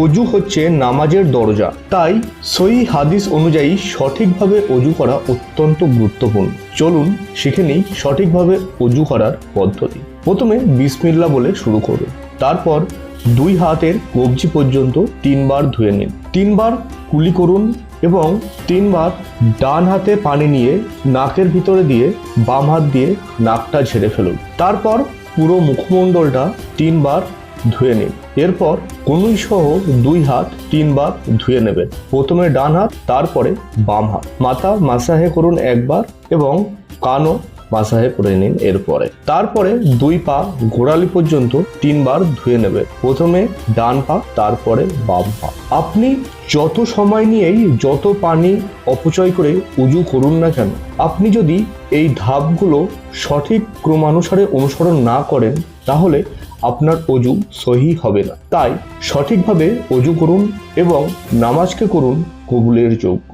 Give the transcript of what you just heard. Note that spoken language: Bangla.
অজু হচ্ছে নামাজের দরজা, তাই সহিহ হাদিস অনুযায়ী সঠিকভাবে অজু করা অত্যন্ত গুরুত্বপূর্ণ। চলুন শিখে নিই সঠিকভাবে অজু করার পদ্ধতি। প্রথমে বিসমিল্লাহ বলে শুরু করুন। তারপর 2 হাতের কবজি পর্যন্ত 3 বার ধুয়ে নিন। 3 বার কুলি করুন এবং 3 বার ডান হাতে পানি নিয়ে নাকের ভিতরে দিয়ে বাম হাত দিয়ে নাকটা ঝেড়ে ফেলুন। তারপর পুরো মুখমণ্ডলটা 3 বার ধুয়ে নিন। এরপর কনুই সহ 2 হাত 3 বার ধুয়ে নেবেন। প্রথমে ডান হাত, তারপরে বাম হাত। মাথা মাসাহে করুন একবার এবং কানও মাসাহে করে নিন। তারপরে 2 পা গোড়ালি পর্যন্ত 3 বার ধুয়ে নেবেন। প্রথমে ডান পা, তারপরে বাম পা। আপনি যত সময় নিয়েই যত পানি অপচয় করে উজু করুন না কেন, আপনি যদি এই ধাপগুলো সঠিক ক্রমানুসারে অনুসরণ না করেন তাহলে আপনার অজু সহি হবে না। তাই সঠিকভাবে অজু করুন এবং নামাজকে করুন কবুলের যোগ্য।